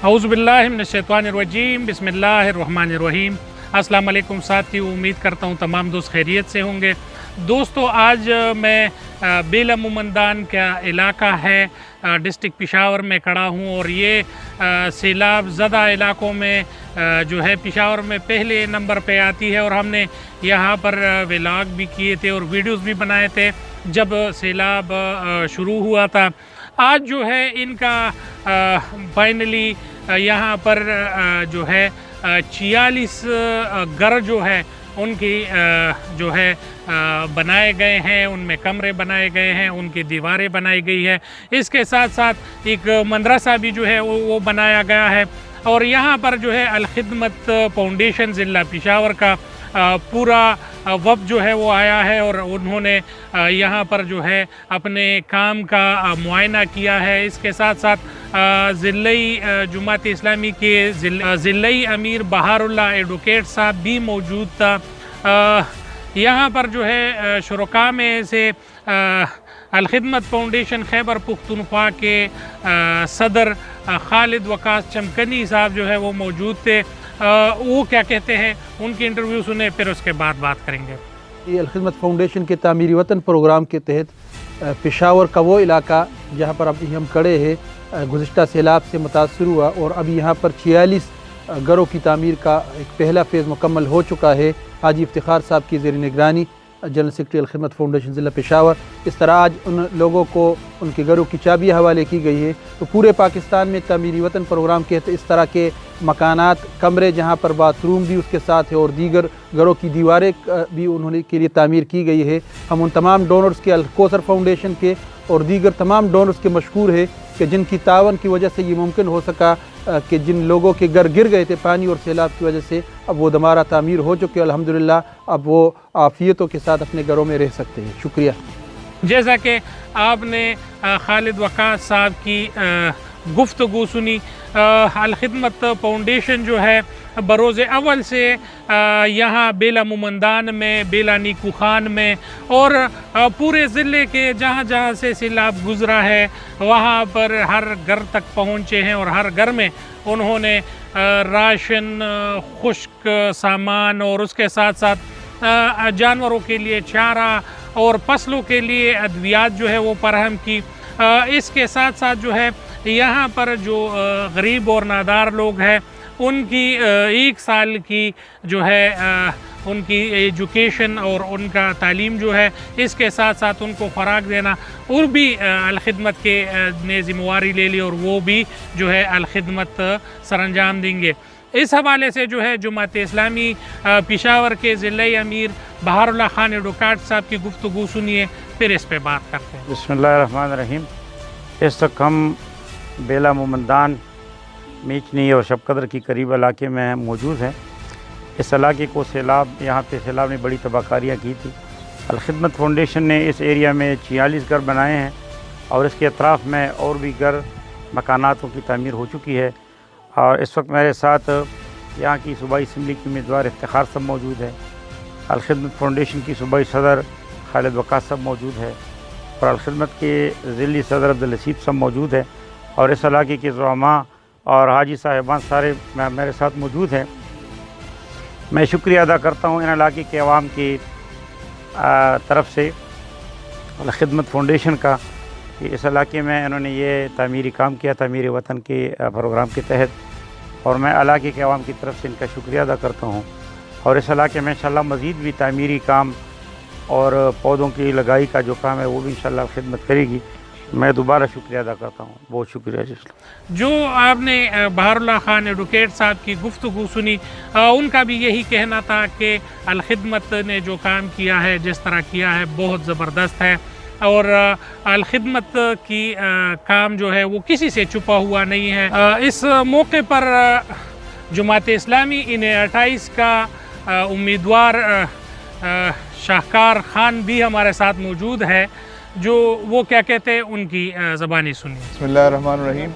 औज़ुबिल्लाहि मिनश्शैतानिर्रजीम बिस्मिल्लाहिर्रहमानिर्रहीम। अस्सलाम वालेकुम साथियों, उम्मीद करता हूँ तमाम दोस्त खैरियत से होंगे। दोस्तों, आज मैं बेला मोमंदान का इलाका है डिस्ट्रिक्ट पेशावर में खड़ा हूँ और ये सैलाब ज़दा इलाकों में जो है पेशावर में पहले नंबर पे आती है और हमने यहाँ पर व्लॉग भी किए थे और वीडियोस भी बनाए थे जब सैलाब शुरू हुआ था। आज जो है इनका फाइनली यहाँ पर जो है 46 घर जो है उनकी जो है बनाए गए हैं, उनमें कमरे बनाए गए हैं, उनकी दीवारें बनाई गई है। इसके साथ साथ एक मदरसा भी जो है वो बनाया गया है और यहाँ पर जो है अल खिदमत फाउंडेशन ज़िला पेशावर का पूरा वफ़द जो है वो आया है और उन्होंने यहाँ पर जो है अपने काम का मुआयना किया है। इसके साथ साथ ज़िले जुमात इस्लामी के ज़िले अमीर बहारुल्लाह एडवोकेट साहब भी मौजूद था। यहाँ पर जो है शुरका में से अल खिदमत फाउंडेशन खैबर पुख्तनख्वा के सदर खालिद वकास चमकनी साहब जो है वो मौजूद थे। वो क्या कहते हैं उनकी इंटरव्यू सुने, फिर उसके बाद बात करेंगे। ये अल खिदमत फाउंडेशन के तामीरी वतन प्रोग्राम के तहत पेशावर का वो इलाका जहाँ पर अभी हम खड़े हैं गुज़िश्ता सैलाब से मुतासर हुआ और अभी यहाँ पर 46 घरों की तामीर का एक पहला फ़ेज़ मुकम्मल हो चुका है। हाजी इफ्तिखार साहब की ज़ेर निगरानी जनरल सेक्रेटरी अल खिदमत फाउंडेशन ज़िला पेशावर। इस तरह आज उन लोगों को उनके घरों की चाबियाँ हवाले की गई है। तो पूरे पाकिस्तान में तामीरी वतन प्रोग्राम के इस तरह के मकानात, कमरे जहाँ पर बाथरूम भी उसके साथ है और दीगर घरों की दीवारें भी उन्होंने के लिए तामीर की गई है। हम उन तमाम डोनर्स के, अल कौसर फाउंडेशन के और दीगर तमाम डोनर्स के मशकूर है कि जिनकी तावन की वजह से ये मुमकिन हो सका कि जिन लोगों के घर गिर गए थे पानी और सैलाब की वजह से, अब वो दोबारा तामीर हो चुके। अल्हम्दुलिल्लाह अब वो आफियतों के साथ अपने घरों में रह सकते हैं। शुक्रिया। जैसा कि आपने खालिद वकास साहब की गुफ्तगू सुनी, अल खिदमत फाउंडेशन जो है बरोज़ अव्वल से यहाँ बेला मोमंदान में, बेला नीकू खान में और पूरे ज़िले के जहाँ जहाँ से सैलाब गुज़रा है वहाँ पर हर घर तक पहुँचे हैं और हर घर में उन्होंने राशन, खुश्क सामान और उसके साथ साथ जानवरों के लिए चारा और फसलों के लिए अद्वियात जो है वो फराहम की। इसके साथ साथ जो है यहाँ पर जो गरीब और नादार लोग हैं उनकी 1 साल की जो है उनकी एजुकेशन और उनका तालीम जो है, इसके साथ साथ उनको ख़ुराक देना और भी अल खिदमत के ने ज़िम्मेवारी ले ली और वो भी जो है अल खिदमत सरअंजाम देंगे। इस हवाले से जो है जुमात इस्लामी पेशावर के ज़िले अमीर बहारुल्लाह खान एडवोकेट साहब की गुफ्तगू सुनिए, फिर इस पे बात करते हैं। बिस्मिल्लाहिर्रहमानिर्रहीम। इस वक्त हम बेला मोमंदान, मीचनी और शबकदर की करीब इलाके में मौजूद हैं। इस इलाके को सैलाब, यहाँ पे सैलाब ने बड़ी तबाहकारियाँ की थी। अल खिदमत फाउंडेशन ने इस एरिया में 46 घर बनाए हैं और इसके अतराफ़ में और भी घर मकानातों की तामीर हो चुकी है। और इस वक्त मेरे साथ यहाँ की सूबाई असम्बली की उम्मीदवार इफ्तिखार साहब मौजूद है, अल खिदमत फाउंडेशन की सूबाई सदर खालिद वकास साहब मौजूद है और अल खिदमत के ज़िली सदर अब्दुल लतीफ़ साहब मौजूद है और इस इलाके के ज़ुआमा और हाजी साहिबान सारे मेरे साथ मौजूद हैं। मैं शुक्रिया अदा करता हूँ इन इलाके के अवाम की तरफ से अल खिदमत फाउंडेशन का कि इस इलाके में इन्होंने ये तामीरी काम किया तामीरी वतन के प्रोग्राम के तहत, और मैं इलाके के अवाम की तरफ से इनका शुक्रिया अदा करता हूँ। और इस इलाके में इंशाअल्लाह मज़ीद भी तामीरी काम और पौधों की लगाई का जो काम है वो भी इंशाअल्लाह खिदमत करेगी। मैं दोबारा शुक्रिया अदा करता हूँ, बहुत शुक्रिया। जो आपने बहारुल्लाह खान एडवोकेट साहब की गुफ्तगू सुनी, उनका भी यही कहना था कि अल खिदमत ने जो काम किया है, जिस तरह किया है, बहुत ज़बरदस्त है और अल खिदमत की काम जो है वो किसी से छुपा हुआ नहीं है। इस मौके पर जुमात इस्लामी इन्हें 28 का उम्मीदवार शाहकार खान भी हमारे साथ मौजूद है, जो वो क्या कहते हैं उनकी ज़बानी सुनिए। बिस्मिल्लाहिर्रहमानिर्रहीम।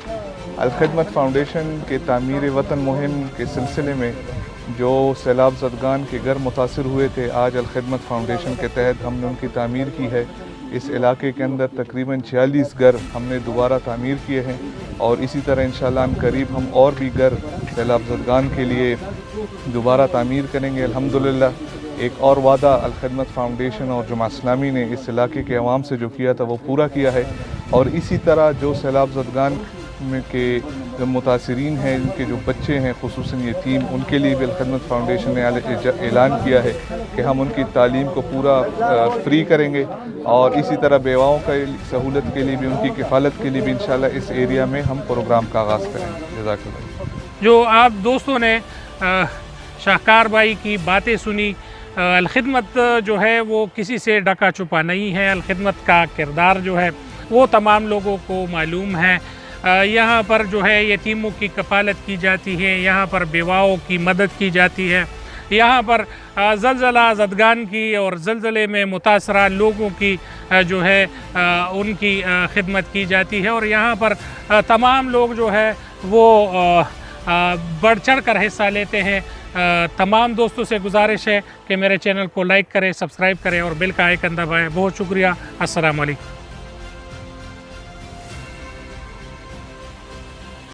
अल खिदमत फाउंडेशन के तामीर वतन मुहिम के सिलसिले में जो सैलाब ज़दगान के घर मुतासर हुए थे, आज अल खिदमत फाउंडेशन के तहत हमने उनकी तामीर की है। इस इलाके के अंदर तकरीबन 46 घर हमने दोबारा तामीर किए हैं और इसी तरह इंशाअल्लाह करीब हम और भी घर सैलाब ज़दगान के लिए दोबारा तामीर करेंगे। अल्हम्दुलिल्लाह एक और वादा अल खिदमत फाउंडेशन और जमात इस्लामी ने इस इलाके के अवाम से जो किया था वो पूरा किया है और इसी तरह जो सैलाब ज़दगान में के जो मुतासरीन हैं, इनके जो बच्चे हैं खुसूसन यतीम, उनके लिए भी अल खिदमत फाउंडेशन ने ऐलान किया है कि हम उनकी तालीम को पूरा फ्री करेंगे और इसी तरह बेवाओं का सहूलत के लिए भी, उनकी किफ़ालत के लिए भी इंशाअल्लाह इस एरिया में हम प्रोग्राम का आगाज़ करेंगे। जज़ाकल्लाह। जो आप दोस्तों ने शाहकार भाई की बातें सुनी, अल खिदमत जो है वो किसी से ढका छुपा नहीं है। अल खिदमत का किरदार जो है वो तमाम लोगों को मालूम है। यहाँ पर जो है यतीमों की कफ़ालत की जाती है, यहाँ पर बेवाओं की मदद की जाती है, यहाँ पर ज़लज़ला ज़दगान की और ज़लज़ले में मुतासरा लोगों की जो है उनकी खिदमत की जाती है और यहाँ पर तमाम लोग जो है वो बढ़ चढ़ कर हिस्सा लेते हैं। तमाम दोस्तों से गुजारिश है कि मेरे चैनल को लाइक करें, सब्सक्राइब करें और बेल का आइकन दबाएं। बहुत शुक्रिया। अस्सलाम वालेकुम।